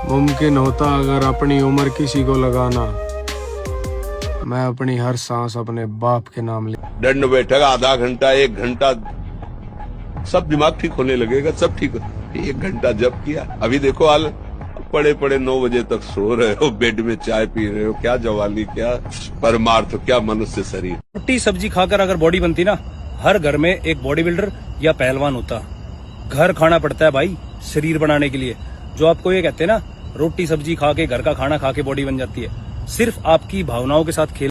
मुमकिन होता अगर अपनी उम्र किसी को लगाना, मैं अपनी हर सांस अपने बाप के नाम ले। दंड बैठक आधा घंटा 1 घंटा सब दिमाग ठीक होने लगेगा, सब ठीक। 1 घंटा जब किया, अभी देखो हाल, पड़े पड़े 9 बजे तक सो रहे हो, बेड में चाय पी रहे हो। क्या जवानी, क्या परमार्थ, क्या मनुष्य शरीर। रोटी सब्जी खाकर अगर बॉडी बनती ना, हर घर में एक बॉडी बिल्डर या पहलवान होता। घर खाना पड़ता है भाई शरीर बनाने के लिए। जो आपको ये कहते हैं ना, रोटी सब्जी खा के, घर का खाना खा के बॉडी बन जाती है, सिर्फ आपकी भावनाओं के साथ खेल।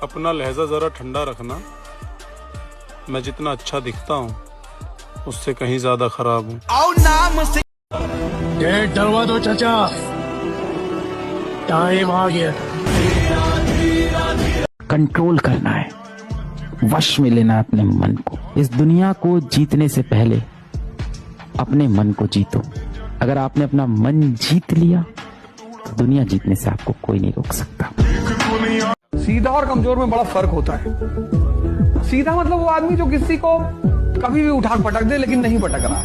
अपना लहजा जरा ठंडा रखना। मैं जितना अच्छा दिखता हूँ उससे कहीं ज्यादा खराब हूँ। गेट डरवा दो चाचा, टाइम आ गया। कंट्रोल करना है, वश में लेना अपने मन को। इस दुनिया को जीतने से पहले अपने मन को जीतो। अगर आपने अपना मन जीत लिया तो दुनिया जीतने से आपको कोई नहीं रोक सकता। सीधा और कमजोर में बड़ा फर्क होता है। सीधा मतलब वो आदमी जो किसी को कभी भी उठा पटक दे लेकिन नहीं पटक रहा।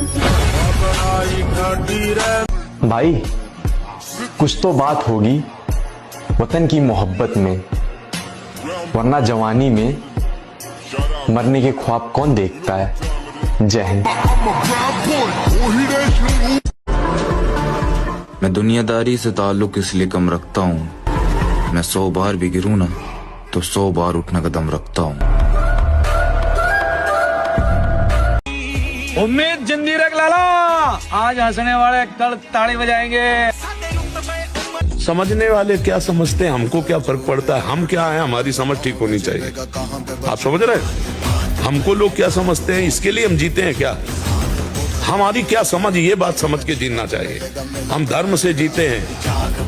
भाई कुछ तो बात होगी वतन की मोहब्बत में, वरना जवानी में मरने के ख्वाब कौन देखता है। जय हिंद। मैं दुनियादारी से ताल्लुक इसलिए कम रखता हूँ, मैं 100 बार भी गिरूँ ना तो 100 बार उठने का दम रखता हूँ। उम्मीद जिंदगी रख लाला, आज हंसने वाले कल ताली बजाएंगे। समझने वाले क्या समझते हैं, हमको क्या फर्क पड़ता है। हम क्या है, हमारी समझ ठीक होनी चाहिए। आप समझ रहे हैं, हमको लोग क्या समझते हैं, इसके लिए हम जीते हैं क्या। हमारी क्या समझ, ये बात समझ के जीना चाहिए। हम धर्म से जीते हैं,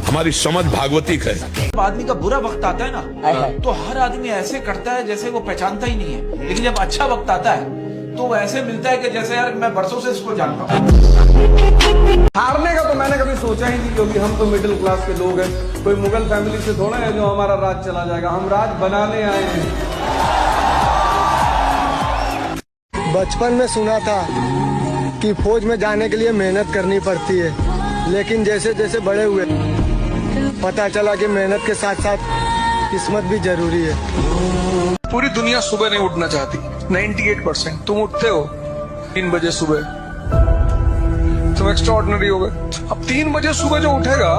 हमारी समझ भागवतिक है। जब आदमी का बुरा वक्त आता है ना, तो हर आदमी ऐसे करता है जैसे वो पहचानता ही नहीं है। लेकिन जब अच्छा वक्त आता है तो ऐसे मिलता है कि जैसे यार मैं बरसों से इसको जानता हूँ। हारने का तो मैंने कभी सोचा ही नहीं, क्योंकि हम तो मिडिल क्लास के लोग हैं। कोई मुगल फैमिली से थोड़ा है जो हमारा राज चला जाएगा। हम राज बनाने आए हैं। बचपन में सुना था कि फौज में जाने के लिए मेहनत करनी पड़ती है, लेकिन जैसे जैसे बड़े हुए पता चला कि मेहनत के साथ साथ किस्मत भी जरूरी है। पूरी दुनिया सुबह नहीं उठना चाहती। 98% तुम उठते हो 3 बजे सुबह, तुम एक्स्ट्राऑर्डिनरी हो गए। अब 3 बजे सुबह जो उठेगा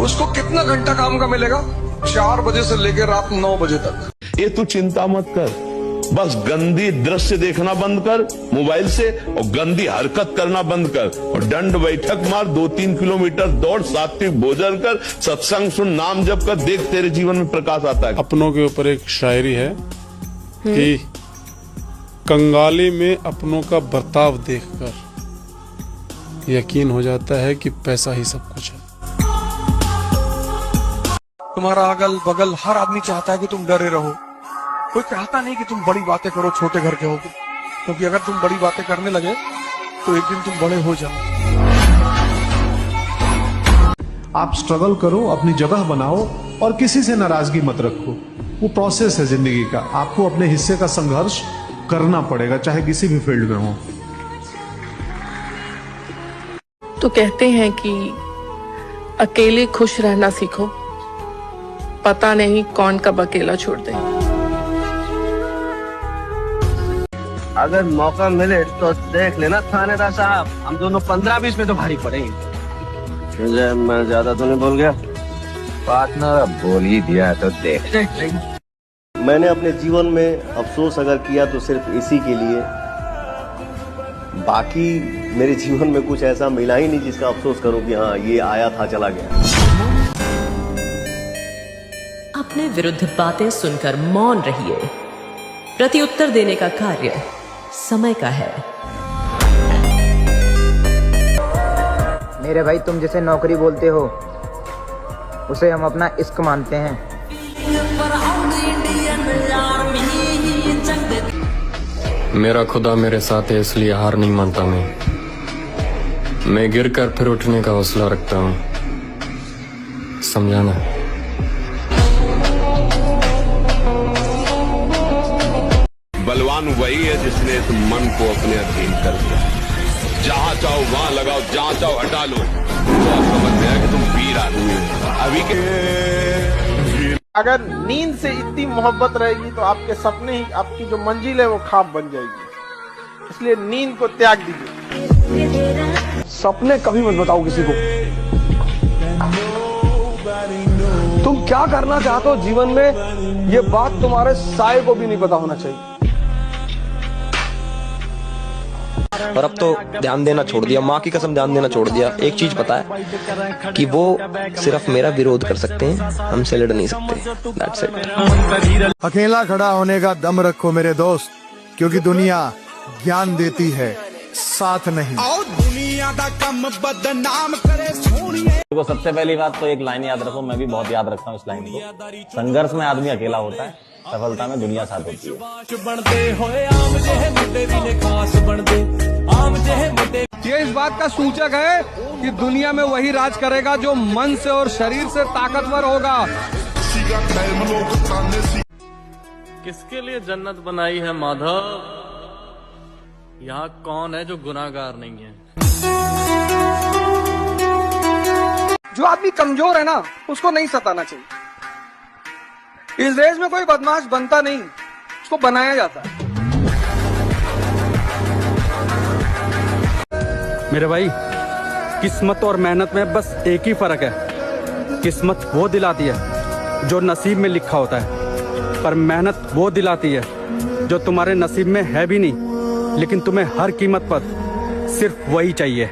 उसको कितना घंटा काम का मिलेगा? 4 बजे से लेकर रात 9 बजे तक। ये तू चिंता मत कर, बस गंदी दृश्य देखना बंद कर मोबाइल से, और गंदी हरकत करना बंद कर, और दंड बैठक मार, 2-3 किलोमीटर दौड़, सात्विक भोजन कर, सत्संग सुन, नाम जप कर, देख तेरे जीवन में प्रकाश आता है। अपनों के ऊपर एक शायरी है कि कंगाली में अपनों का बर्ताव देखकर यकीन हो जाता है कि पैसा ही सब कुछ है। तुम्हारा अगल बगल हर आदमी चाहता है कि तुम डरे रहो। कोई चाहता नहीं कि तुम बड़ी बातें करो, छोटे घर के होगे, क्योंकि अगर तुम बड़ी बातें करने लगे तो एक दिन तुम बड़े हो जाओ। आप स्ट्रगल करो, अपनी जगह बनाओ और किसी से नाराजगी मत रखो। वो प्रोसेस है जिंदगी का, आपको अपने हिस्से का संघर्ष करना पड़ेगा, चाहे किसी भी फील्ड में हो। तो कहते हैं कि अकेले खुश रहना सीखो, पता नहीं कौन कब अकेला छोड़ दे। अगर मौका मिले तो देख लेना थानेदार साहब, हम दोनों 15-20 में तो भारी पड़ेंगे। मैं ज्यादा तो नहीं बोल गया? पार्टनर बोल ही दिया तो देख। मैंने अपने जीवन में अफसोस अगर किया तो सिर्फ इसी के लिए, बाकी मेरे जीवन में कुछ ऐसा मिला ही नहीं जिसका अफसोस करूं कि हाँ ये आया था चला गया। अपने विरुद्ध बातें सुनकर मौन रहिए, प्रत्युत्तर देने का कार्य समय का है। मेरे भाई, तुम जिसे नौकरी बोलते हो उसे हम अपना इश्क मानते हैं। मेरा खुदा मेरे साथ है, इसलिए हार नहीं मानता मैं गिरकर फिर उठने का हौसला रखता हूँ। समझाना बलवान वही है जिसने इस मन को अपने अधीन कर दिया। जहां चाहो वहां लगाओ, जहां चाहो हटा लो, तो आप समझ जाएगा। आदमी अभी के अगर नींद से इतनी मोहब्बत रहेगी तो आपके सपने ही आपकी जो मंजिल है वो ख्वाब बन जाएगी। इसलिए नींद को त्याग दीजिए। सपने कभी मत बताओ किसी को। तुम क्या करना चाहते हो जीवन में, ये बात तुम्हारे साए को भी नहीं पता होना चाहिए। और अब तो ध्यान देना छोड़ दिया, माँ की कसम ध्यान देना छोड़ दिया। एक चीज पता है कि वो सिर्फ मेरा विरोध कर सकते हैं, हमसे लड़ नहीं सकते। That's it। अकेला खड़ा होने का दम रखो मेरे दोस्त, क्योंकि दुनिया ज्ञान देती है, साथ नहीं। देखो सबसे पहली बात तो एक लाइन याद रखो, मैं भी बहुत याद रखता हूँ इस लाइन को, संघर्ष में आदमी अकेला होता है, सफलता में दुनिया साथ होती है। ये इस बात का सूचक है कि दुनिया में वही राज करेगा जो मन से और शरीर से ताकतवर होगा। किसके लिए जन्नत बनाई है माधव? यहाँ कौन है जो गुनाहगार नहीं है? जो आदमी कमजोर है ना, उसको नहीं सताना चाहिए। इस देश में कोई बदमाश बनता नहीं, उसको बनाया जाता है। मेरे भाई, किस्मत और मेहनत में बस एक ही फर्क है। किस्मत वो दिलाती है जो नसीब में लिखा होता है, पर मेहनत वो दिलाती है जो तुम्हारे नसीब में है भी नहीं, लेकिन तुम्हें हर कीमत पर सिर्फ वही चाहिए।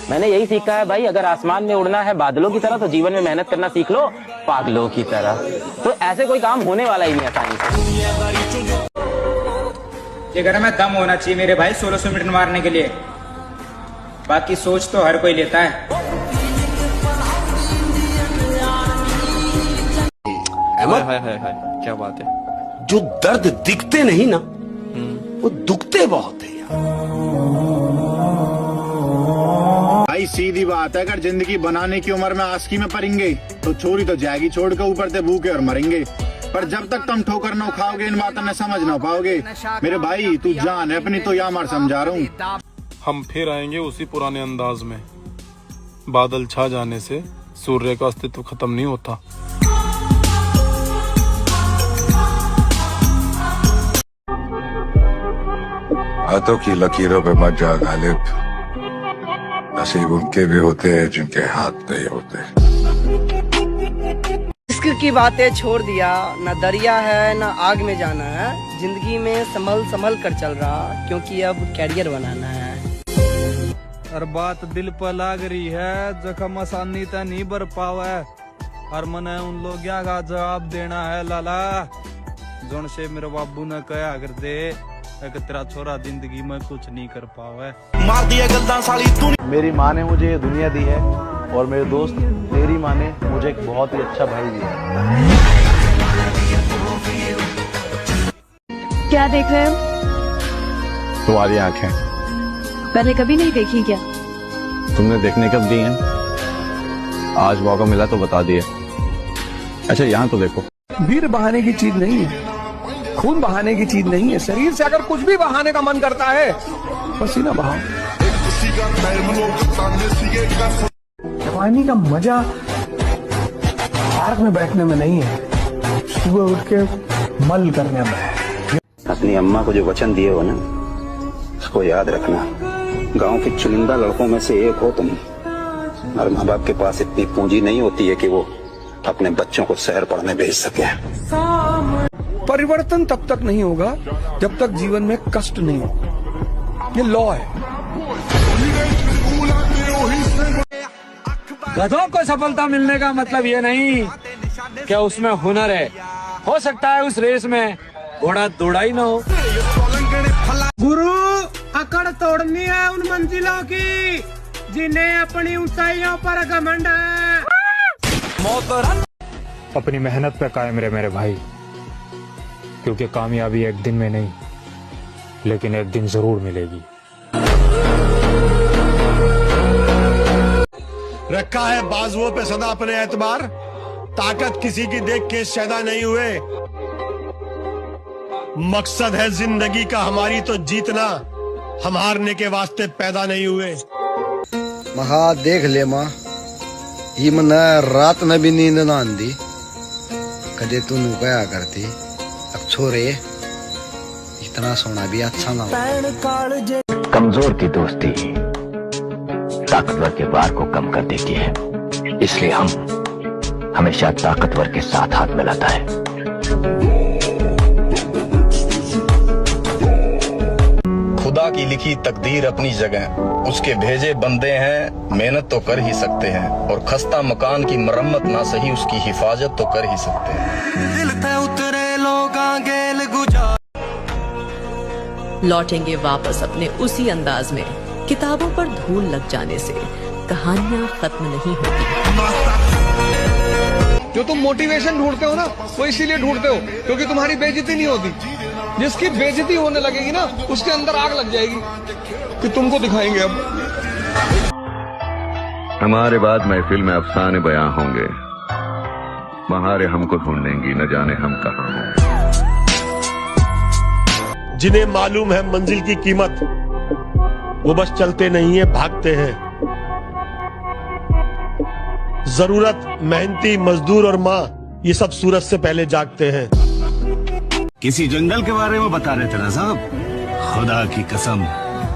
मैंने यही सीखा है भाई, अगर आसमान में उड़ना है बादलों की तरह तो जीवन में मेहनत करना सीख लो पागलों की तरह। तो ऐसे कोई काम होने वाला ही नहीं आसानी से। ये घर में दम होना चाहिए मेरे भाई 1600 मीटर मारने के लिए, बाकी सोच तो हर कोई लेता है। क्या बात है। जो दर्द दिखते नहीं ना, वो दुखते बहुत है भाई। सीधी बात है, अगर जिंदगी बनाने की उम्र में आस्की में पड़ेंगे तो छोरी तो जाएगी छोड़ के, ऊपर से भूखे और मरेंगे। पर जब तक तुम ठोकर न खाओगे इन बातों में समझ ना पाओगे। मेरे भाई तू जान है अपनी तो या मार समझा रहा हूँ। हम फिर आएंगे उसी पुराने अंदाज में। बादल छा जाने से सूर्य का अस्तित्व खत्म नहीं होता। हाथों की लकीरों पे मत जा गालिब, नसीब उनके भी होते हैं जिनके हाथ नहीं होते। इश्क की बातें छोड़ दिया, ना दरिया है ना आग में जाना है, जिंदगी में संभल कर चल रहा, क्योंकि अब कैरियर बनाना है। हर बात दिल पर लाग रही है, जख्म आसानी से नहीं भर पावा है, हर मन उन लोग का जवाब देना है लाला। जोन से मेरे बाबू ने कहा कर दे कि तेरा छोरा जिंदगी में कुछ नहीं कर पावा है। मार दिया गल्दा साली तू। मेरी माँ ने मुझे ये दुनिया दी है, और मेरे दोस्त तेरी माँ ने मुझे एक बहुत ही अच्छा भाई दिया। क्या देख रहे हो? तुम्हारी आंखें मैंने कभी नहीं देखी। क्या तुमने देखने कब दी हैं? आज मौका मिला तो बता दिया। अच्छा यहाँ तो देखो। वीर बहाने की चीज नहीं है, खून बहाने की चीज नहीं है। शरीर से अगर कुछ भी बहाने का मन करता है, पसीना बहाओ। जवानी का मजा पार्क में बैठने में नहीं है, सुबह उठ के मल करने में है। अपनी अम्मा को जो वचन दिए हो ना, उसको याद रखना। गांव के चुनिंदा लड़कों में से एक हो तुम, और माँ बाप के पास इतनी पूंजी नहीं होती है कि वो अपने बच्चों को शहर पढ़ने भेज सके। परिवर्तन तब तक नहीं होगा जब तक जीवन में कष्ट नहीं हो, ये लॉ है। गधों को सफलता मिलने का मतलब ये नहीं क्या उसमें हुनर है। हो सकता है उस रेस में घोड़ा दौड़ा ही ना हो। गुरु, अकड़ तोड़नी है उन मंजिलों की जिन्हें अपनी ऊंचाइयों पर घमंड है। अपनी मेहनत पे कायम रहे मेरे भाई, क्योंकि कामयाबी एक दिन में नहीं, लेकिन एक दिन जरूर मिलेगी। रखा है बाजुओं पे सदा अपने एतबार, ताकत किसी की देख के शैदा नहीं हुए। मकसद है जिंदगी का हमारी तो जीतना, हम हारने के वास्ते पैदा नहीं हुए। महा देख ले माँ, ही मन रात न भी नींद ना आंदी, कदे तू नु कया करती, अब छोरे इतना सोना भी अच्छा ना हो। कमजोर की दोस्ती ताकतवर के वार को कम कर देती है, इसलिए हम हमेशा ताकतवर के साथ हाथ मिलाता है। खुदा की लिखी तकदीर अपनी जगह, उसके भेजे बंदे हैं, मेहनत तो कर ही सकते हैं, और खस्ता मकान की मरम्मत ना सही उसकी हिफाजत तो कर ही सकते हैं। दिल पे उतरे लोग गेल गुजार लौटेंगे वापस अपने उसी अंदाज में। किताबों पर धूल लग जाने से कहानियां खत्म नहीं होती। जो तुम मोटिवेशन ढूंढते हो ना, वो इसीलिए ढूंढते हो क्योंकि तुम्हारी बेइज्जती नहीं होती। जिसकी बेइज्जती होने लगेगी ना, उसके अंदर आग लग जाएगी कि तुमको दिखाएंगे अब। हमारे बाद महफिल में अफसाने बयां होंगे, बहारें हमको ढूंढेंगी, न जाने हम कहाँ होंगे। जिन्हें मालूम है मंजिल की कीमत, वो बस चलते नहीं है, भागते हैं। जरूरत, मेहनती मजदूर और माँ, ये सब सूरज से पहले जागते हैं। किसी जंगल के बारे में बता रहे थे ना साहब, खुदा की कसम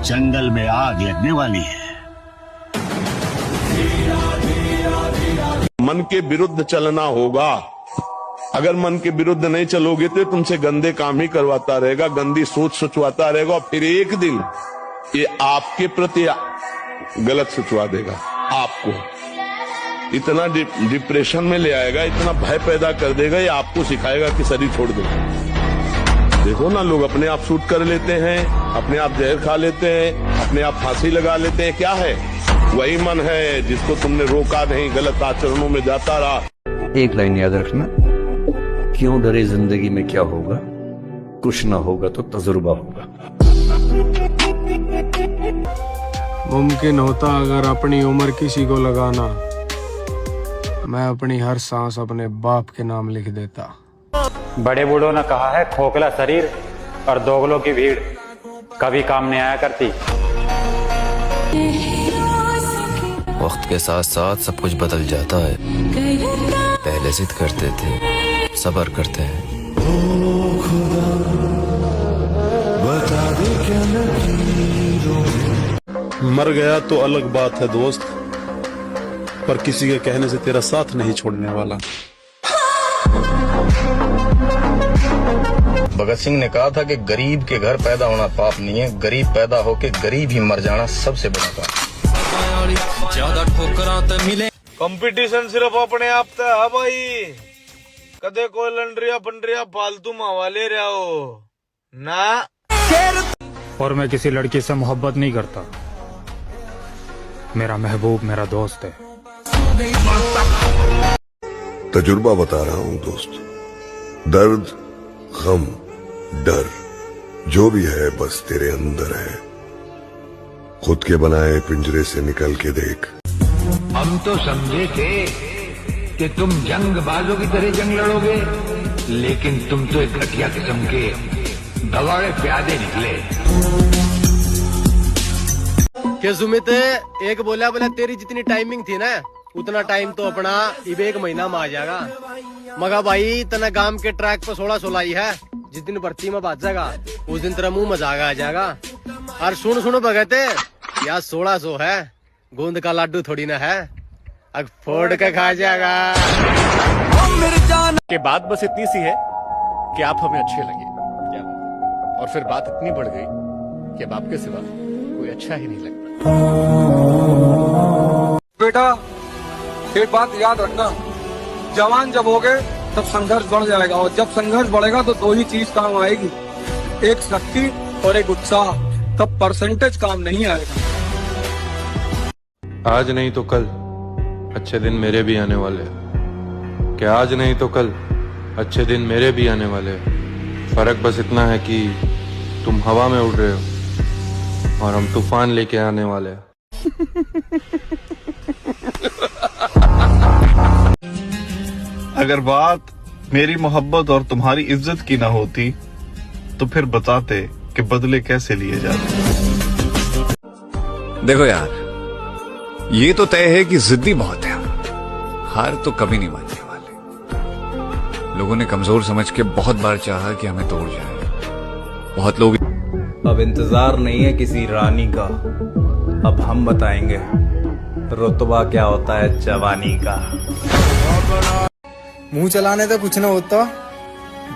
जंगल में आग लगने वाली है। मन के विरुद्ध चलना होगा। अगर मन के विरुद्ध नहीं चलोगे तो तुमसे गंदे काम ही करवाता रहेगा, गंदी सोच सोचवाता रहेगा, और फिर एक दिन ये आपके प्रति गलत सोचवा देगा। आपको इतना डिप्रेशन में ले आएगा, इतना भय पैदा कर देगा, ये आपको सिखाएगा कि शरीर छोड़ दो। देखो ना, लोग अपने आप शूट कर लेते हैं, अपने आप जहर खा लेते हैं, अपने आप फांसी लगा लेते हैं। क्या है? वही मन है जिसको तुमने रोका नहीं, गलत आचरणों में जाता रहा। एक लाइन याद रखना, क्यों डरे जिंदगी में क्या होगा, कुछ ना होगा तो तजुर्बा होगा। मुमकिन होता अगर अपनी उम्र किसी को लगाना, मैं अपनी हर सांस अपने बाप के नाम लिख देता। बड़े बूढ़ों ने कहा है, खोखला शरीर और दोगलों की भीड़ कभी काम नहीं आया करती। वक्त के साथ साथ सब कुछ बदल जाता है। पहले जिद करते थे, सब्र करते हैं। मर गया तो अलग बात है दोस्त, पर किसी के कहने से तेरा साथ नहीं छोड़ने वाला। भगत सिंह ने कहा था कि गरीब के घर पैदा होना पाप नहीं है, गरीब पैदा होके गरीब ही मर जाना सबसे बड़ा पाप। ज्यादा ठोकरां ते मिले, कंपटीशन सिर्फ अपने आप तक है भाई, कदे कोई लंडरिया पंडरिया फालतू मावाले रहा हो ना। और मैं किसी लड़की से मोहब्बत नहीं करता, मेरा महबूब मेरा दोस्त है। तजुर्बा बता रहा हूँ दोस्त, दर्द, गम, डर जो भी है बस तेरे अंदर है। खुद के बनाए पिंजरे से निकल के देख। हम तो समझे थे कि तुम जंग बाजों की तरह जंग लड़ोगे, लेकिन तुम तो एक घटिया किस्म के दवाड़े प्यादे निकले। क्या सुमित, एक बोला तेरी जितनी टाइमिंग थी ना, उतना टाइम तो अपना इब 1 महीना में आ जाएगा। मगा भाई तना गांव के ट्रैक पर 16 ही है, जिस दिन भर्ती में बाज जाएगा उस दिन तेरा मुंह मजाक आ जाएगा। और सुन भगते, यार 1600 है, गोंद का लाडू थोड़ी ना है, अब फोड़ के खा जाएगा। के बात बस इतनी सी है कि आप हमें अच्छे लगे, और फिर बात इतनी बढ़ गई कि अब आपके सिवा कोई अच्छा ही नहीं लगता। बेटा एक बात याद रखना, जवान जब होगे तब संघर्ष बढ़ जाएगा, और जब संघर्ष बढ़ेगा तो 2 ही चीज काम आएगी, एक शक्ति और एक उत्साह। तब परसेंटेज काम नहीं आएगा। आज नहीं तो कल अच्छे दिन मेरे भी आने वाले हैं, कि आज नहीं तो कल अच्छे दिन मेरे भी आने वाले हैं। फर्क बस इतना है कि तुम हवा में उड़ रहे हो और हम तूफान लेके आने वाले हैं। अगर बात मेरी मोहब्बत और तुम्हारी इज्जत की ना होती तो फिर बताते कि बदले कैसे लिए जाते। देखो यार, ये तो तय है कि जिद्दी बहुत है, हार तो कभी नहीं मानने वाले। लोगों ने कमजोर समझ के बहुत बार चाहा कि हमें तोड़ जाए। बहुत लोग अब इंतजार नहीं है किसी रानी का, अब हम बताएंगे रुतबा क्या होता है जवानी का। मुंह चलाने तो कुछ ना होता,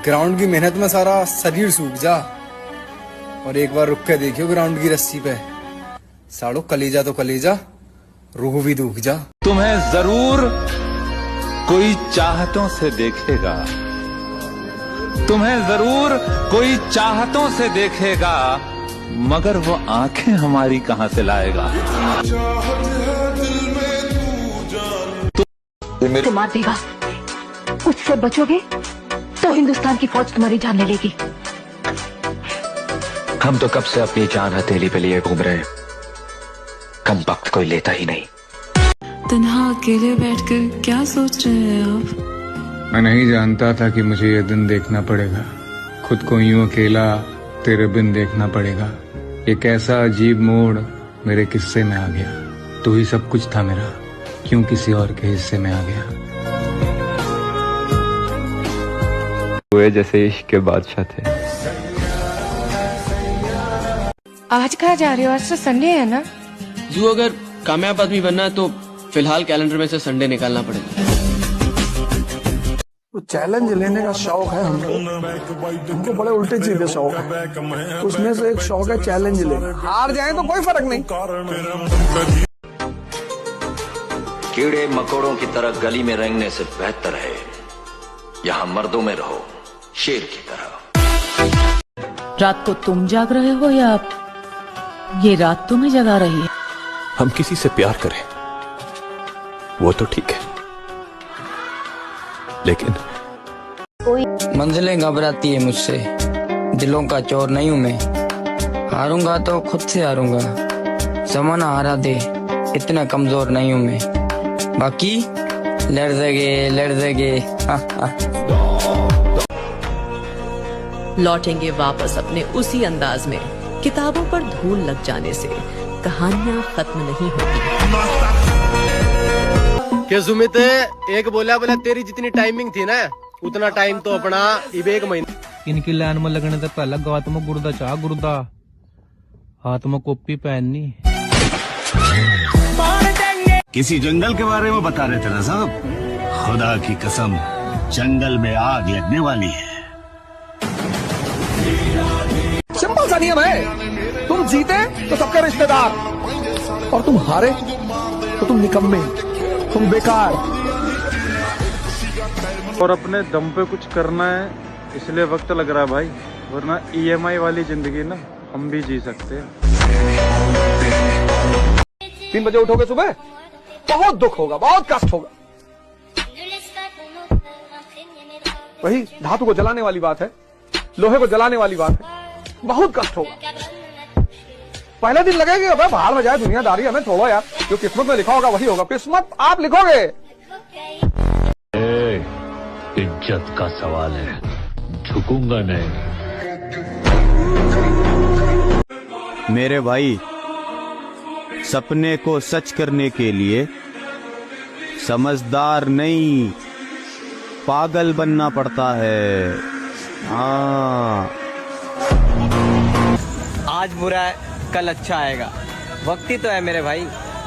ग्राउंड की मेहनत में सारा शरीर सूख जा। और एक बार रुक के देखियो ग्राउंड की रस्सी पे, साड़ो कलेजा तो कलेजा, रूह भी दुख जा। तुम्हें जरूर कोई चाहतों से देखेगा, तुम्हें जरूर कोई चाहतों से देखेगा, मगर वो आंखें हमारी कहां से लाएगा। तो मार देगा, उससे बचोगे तो हिंदुस्तान की फौज तुम्हारी जान ले लेगी। हम तो कब से अपनी जान हथेली पे लिए घूम रहे हैं, कम वक्त कोई लेता ही नहीं। तन्हा अकेले बैठकर क्या सोच रहे हैं आप? मैं नहीं जानता था कि मुझे ये दिन देखना पड़ेगा, खुद को यूं अकेला तेरे बिन देखना पड़ेगा। एक ऐसा अजीब मोड़ मेरे किस्से में आ गया, तू ही सब कुछ था मेरा, क्यों किसी और के हिस्से में आ गया। हुए जैसे इश्क के बादशाह थे। आज कहाँ जा रहे हो? आज तो संडे है ना। यू अगर कामयाब आदमी बनना है तो फिलहाल कैलेंडर में से संडे निकालना पड़ेगा। तो चैलेंज लेने का शौक है हमको बड़े उल्टे सीधे शौक है। उसमें से एक शौक है चैलेंज लेना। हार जाए तो कोई फर्क नहीं। कीड़े मकोड़ों की तरह गली में रेंगने से बेहतर है यहाँ मर्दों में रहो शेर की तरह। रात को तुम जाग रहे हो या ये रात तुम्हें जगा रही है? हम किसी से प्यार करें वो तो ठीक है, लेकिन मंजिलें घबराती है मुझसे, दिलों का चोर नहीं हूं मैं। हारूंगा तो खुद से हारूंगा, जमाना हारा दे इतना कमजोर नहीं हूं मैं। बाकी लड़ देंगे। लौटेंगे वापस अपने उसी अंदाज में। किताबों पर धूल लग जाने से कहानियां खत्म नहीं होती। क्या सुमित, एक बोला तेरी जितनी टाइमिंग थी ना उतना टाइम तो अपना इब एक महीना। इनकी लाइन में लगने से पहले गात में गुर्दा चाह गुर्दा, हाथ में कॉपी पहननी। किसी जंगल के बारे में बता रहे थे ना साहब, खुदा की कसम जंगल में आग लगने वाली है। सिंपल सा नियम है, तुम जीते तो सबके रिश्तेदार और तुम हारे तो तुम निकम्मे, तुम बेकार। और अपने दम पे कुछ करना है इसलिए वक्त लग रहा है भाई, वरना EMI वाली जिंदगी ना हम भी जी सकते हैं। 3 बजे उठोगे सुबह, बहुत दुख होगा, बहुत कष्ट होगा। वही धातु को जलाने वाली बात है, लोहे को जलाने वाली बात है, बहुत कष्ट होगा। पहले दिन लगेगा भाई बाहर में जाए दुनियादारी, हमें छोड़ो यार, जो किस्मत में लिखा होगा वही होगा। किस्मत आप लिखोगे। इज्जत का सवाल है, झुकूंगा नहीं। मेरे भाई, सपने को सच करने के लिए समझदार नहीं पागल बनना पड़ता है। हाँ, आज बुरा है कल अच्छा आएगा, वक्त ही तो है मेरे भाई,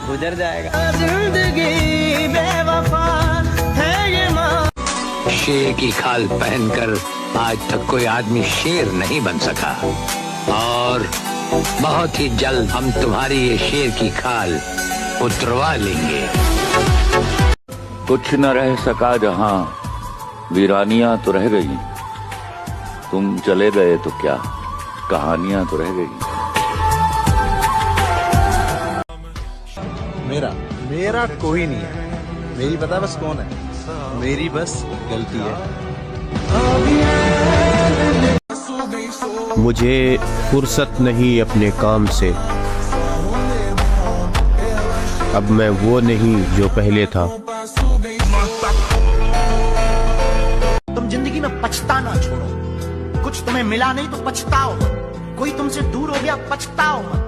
गुजर जाएगा। जिंदगी बेवफा है ये माँ। शेर की खाल पहनकर आज तक कोई आदमी शेर नहीं बन सका, और बहुत ही जल्द हम तुम्हारी ये शेर की खाल उतरवा लेंगे। कुछ न रह सका जहां, वीरानियां तो रह गई। तुम चले गए तो क्या, कहानियां तो रह गई। मेरा कोई नहीं है, मेरी पता बस कौन है, मेरी बस गलती है। मुझे फुर्सत नहीं अपने काम से, अब मैं वो नहीं जो पहले था। तुम जिंदगी में पछताना छोड़ो, कुछ तुम्हें मिला नहीं तो पछताओ मत, कोई तुमसे दूर हो गया पछताओ मत,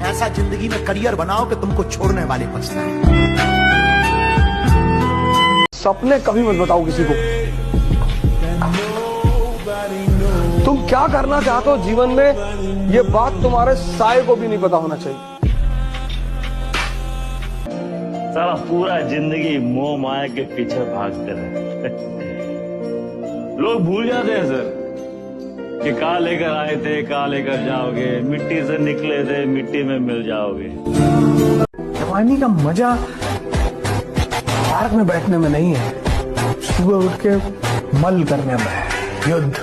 ऐसा जिंदगी में करियर बनाओ कि तुमको छोड़ने वाले पछताएं। सपने कभी मत बताओ किसी को। तुम क्या करना चाहते हो जीवन में, ये बात तुम्हारे साए को भी नहीं पता होना चाहिए। सारा पूरा जिंदगी मोह माया के पीछे भागते रहे। लोग भूल जाते हैं सर कि कहाँ लेकर आए थे, कहाँ लेकर जाओगे, मिट्टी से निकले थे, मिट्टी में मिल जाओगे। जवानी का मजा पार्क में बैठने में नहीं है, सुबह उठ के मल करने में है। युद्ध।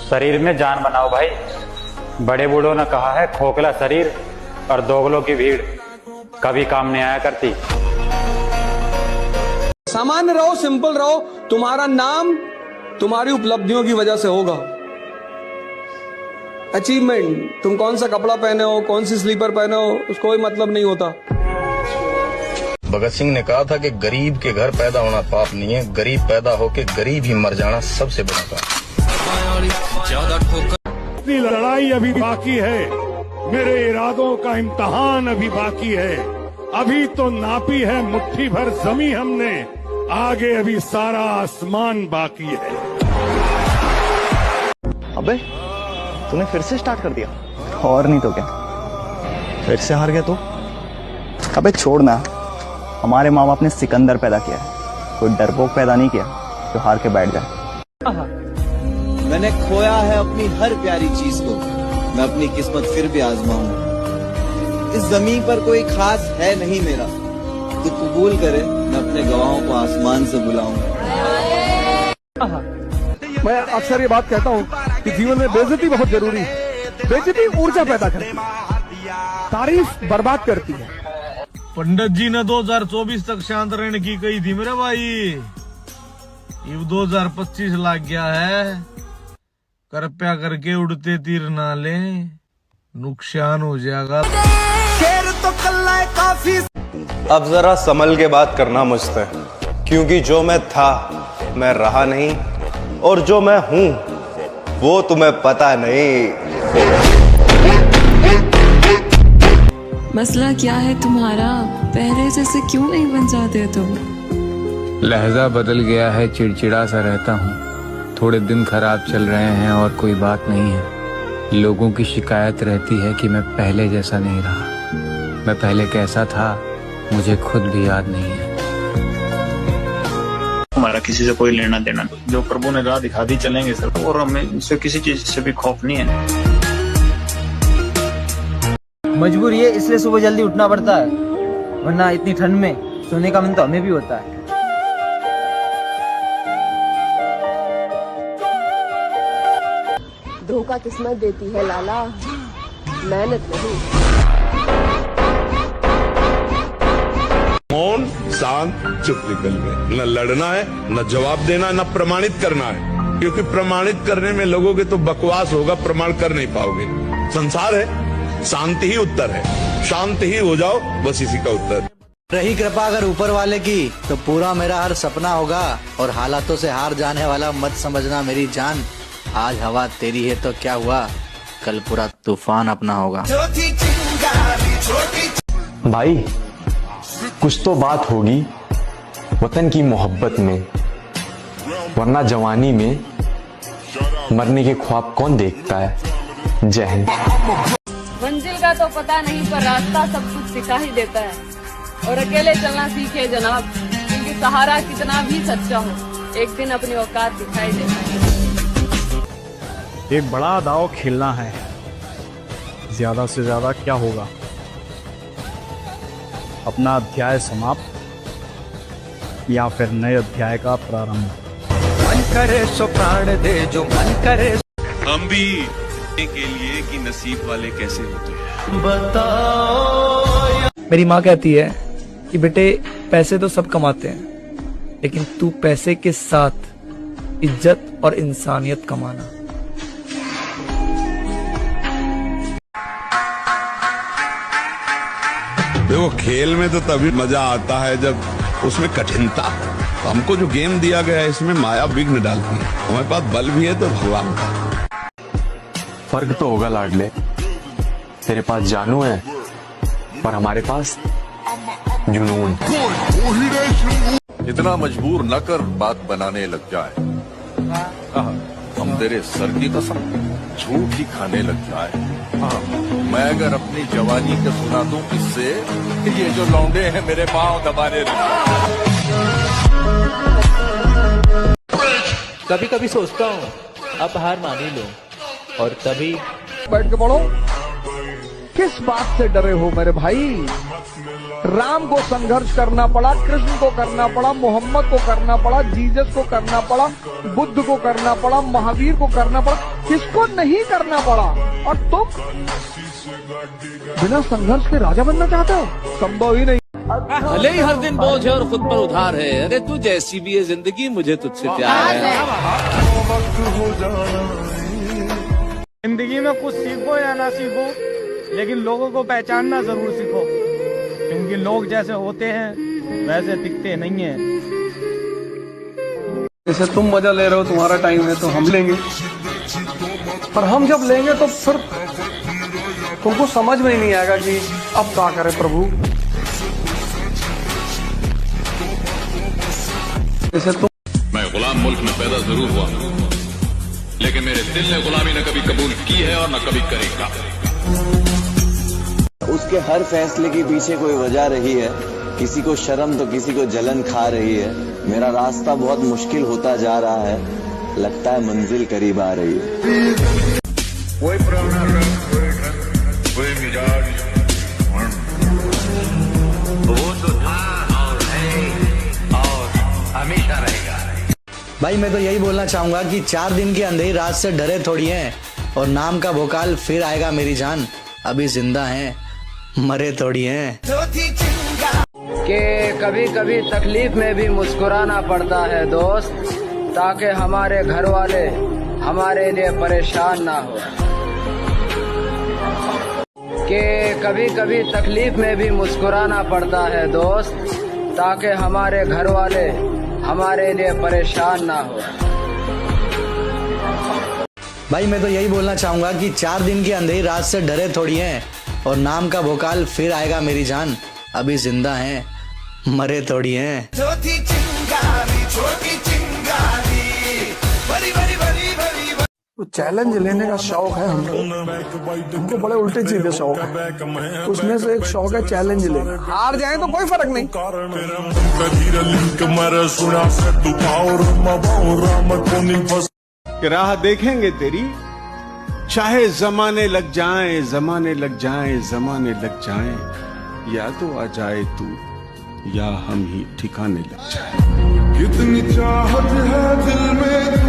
शरीर में जान बनाओ भाई। बड़े बूढ़ों ने कहा है खोखला शरीर और दोगलों की भीड़ कभी काम नहीं आया करती। सामान्य रहो, सिंपल रहो। तुम्हारा नाम तुम्हारी उपलब्धियों की वजह से होगा। अचीवमेंट, तुम कौन सा कपड़ा पहने हो, कौन सी स्लीपर पहने हो, उसको कोई मतलब नहीं होता। भगत सिंह ने कहा था कि गरीब के घर पैदा होना पाप नहीं है, गरीब पैदा होके गरीब ही मर जाना सबसे बड़ा पाप। अपनी लड़ाई अभी बाकी है, मेरे इरादों का इम्तहान अभी बाकी है। अभी तो नापी है मुट्ठी भर जमी हमने, आगे अभी सारा आसमान बाकी है। अबे तूने फिर से स्टार्ट कर दिया। और नहीं तो क्या, फिर से हार गया तू। अबे छोड़ ना, हमारे माँ बाप ने सिकंदर पैदा किया है, कोई डरपोक पैदा नहीं किया जो हार के बैठ जाए। मैंने खोया है अपनी हर प्यारी चीज को, मैं अपनी किस्मत फिर भी आजमाऊंगा। इस जमीन पर कोई खास है नहीं मेरा, तो कबूल करे मैं अपने गवाहों को आसमान से बुलाऊंगा। मैं अक्सर ये बात कहता हूँ कि जीवन में बेइज्जती बहुत जरूरी है। बेइज्जती ऊर्जा पैदा करती है, तारीफ बर्बाद करती है। पंडित जी ने 2024 तक शांत रहने की कही थी मेरे भाई, अब 2025 लग गया है। कृपया करके उड़ते तीर ना ले, नुकसान हो जाएगा। तो कल्ला काफी। अब जरा संभल के बात करना मुझसे, क्योंकि जो मैं था मैं रहा नहीं, और जो मैं हूं वो तुम्हें पता नहीं। मसला क्या है तुम्हारा? पहले जैसे क्यों नहीं बन जाते तुम? लहजा बदल गया है, चिड़चिड़ा सा रहता हूँ। थोड़े दिन खराब चल रहे हैं और कोई बात नहीं है। लोगों की शिकायत रहती है कि मैं पहले जैसा नहीं रहा। मैं पहले कैसा था मुझे खुद भी याद नहीं है। हमारा किसी से कोई लेना देना, जो प्रभु ने राह दिखा दी चलेंगे सर, और हमें उससे किसी चीज से भी खौफ नहीं है। मजबूरी है इसलिए सुबह जल्दी उठना पड़ता है, वरना इतनी ठंड में सोने का मन तो हमें भी होता है। धोखा किस्मत देती है लाला, मेहनत नहीं। मौन, शांत, चुप निकल गए। न लड़ना है, न जवाब देना, न प्रमाणित करना है, क्योंकि प्रमाणित करने में लगोगे तो बकवास होगा, प्रमाण कर नहीं पाओगे। संसार है, शांति ही उत्तर है, शांत ही हो जाओ, बस इसी का उत्तर। रही कृपा अगर ऊपर वाले की, तो पूरा मेरा हर सपना होगा, और हालातों से हार जाने वाला मत समझना मेरी जान। आज हवा तेरी है तो क्या हुआ, कल पूरा तूफान अपना होगा। भाई कुछ तो बात होगी वतन की मोहब्बत में, वरना जवानी में मरने के ख्वाब कौन देखता है। जय हिंद। मंजिल का तो पता नहीं, पर रास्ता सब कुछ सिखा ही देता है। और अकेले चलना सीखे जनाब, क्योंकि सहारा कितना भी सच्चा हो, एक दिन अपनी औकात दिखाई देता है। एक बड़ा दाव खेलना है, ज्यादा से ज्यादा क्या होगा, अपना अध्याय समाप्त या फिर नए अध्याय का प्रारंभ। मन करे सो प्राण दे, जो मन करे। हम भी के लिए कि नसीब वाले कैसे होते हैं बताओ। मेरी माँ कहती है कि बेटे पैसे तो सब कमाते हैं, लेकिन तू पैसे के साथ इज्जत और इंसानियत कमाना। देखो खेल में तो तभी मजा आता है जब उसमें कठिनता हो। तो हमको जो गेम दिया गया है इसमें माया विघ्न डालती है। हमारे पास बल भी है तो भगवान का फर्क तो होगा लाडले, तेरे पास जानू है और हमारे पास जुनून। इतना मजबूर न कर बात बनाने लग जाए। हम तेरे सर की कसम झूठ ही खाने लग जाए। मैं अगर अपनी जवानी का सुना दूं किससे, ये जो लौंडे हैं मेरे पांव दबाने लग जाए। कभी कभी सोचता हूँ अब हार मान ही लो, और तभी बैठ के पढ़ो। किस बात से डरे हो मेरे भाई? राम को संघर्ष करना पड़ा, कृष्ण को करना पड़ा, मोहम्मद को करना पड़ा, जीसस को करना पड़ा, बुद्ध को करना पड़ा, महावीर को करना पड़ा, किसको नहीं करना पड़ा? और तुम बिना संघर्ष के राजा बनना चाहते हो? संभव ही नहीं। भले ही हर दिन बोझ है और खुद पर उधार है, अरे तू जैसी भी है जिंदगी, मुझे तुझसे प्यार है। जिंदगी में कुछ सीखो या ना सीखो, लेकिन लोगों को पहचानना जरूर सीखो, क्योंकि लोग जैसे होते हैं वैसे दिखते नहीं हैं। जैसे तुम मजा ले रहे हो, तुम्हारा टाइम है तो हम लेंगे, पर हम जब लेंगे तो फिर तुमको समझ में ही नहीं आएगा कि अब क्या करें प्रभु। जैसे तुम मैं गुलाम मुल्क में पैदा जरूर हुआ, लेकिन मेरे दिल ने गुलामी न कभी कबूल की है और न कभी करेगा। उसके हर फैसले के पीछे कोई वजह रही है, किसी को शर्म तो किसी को जलन खा रही है। मेरा रास्ता बहुत मुश्किल होता जा रहा है, लगता है मंजिल करीब आ रही है। कोई पुराना रंग, कोई मिजाज, वो तो था और है और हमेशा रहेगा। भाई मैं तो यही बोलना चाहूंगा कि 4 दिन की अंधेरी रात से डरे थोड़ी हैं, और नाम का भोकाल फिर आएगा मेरी जान, अभी जिंदा हैं मरे थोड़ी हैं। कि कभी कभी तकलीफ में भी मुस्कुराना पड़ता है दोस्त, ताकि हमारे घर वाले हमारे लिए परेशान ना हो। कि कभी कभी तकलीफ में भी मुस्कुराना पड़ता है दोस्त, ताकि हमारे घर वाले हमारे लिए परेशान ना हो। भाई मैं तो यही बोलना चाहूंगा कि 4 दिन की अंधेरी रात से डरे थोड़ी हैं, और नाम का भोकाल फिर आएगा मेरी जान, अभी जिंदा हैं मरे थोड़ी हैं। तो चैलेंज लेने का शौक है हमको बड़े उल्टे सीधे शौक है। उसमें से एक शौक है चैलेंज लेना। हार जाए तो कोई फर्क नहीं। राह देखेंगे तेरी, चाहे जमाने लग जाएं, जमाने लग जाएं, जमाने लग जाएं, या तो आ जाए तू या हम ही ठिकाने लग जाएं। कितनी चाहत है दिल में तू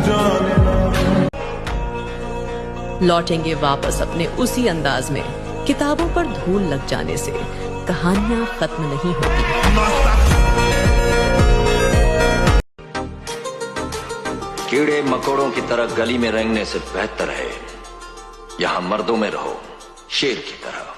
जाने ना। लौटेंगे वापस अपने उसी अंदाज में, किताबों पर धूल लग जाने से कहानियां खत्म नहीं होती। कीड़े मकोड़ों की तरह गली में रेंगने से बेहतर है यहाँ मर्दों में रहो शेर की तरह।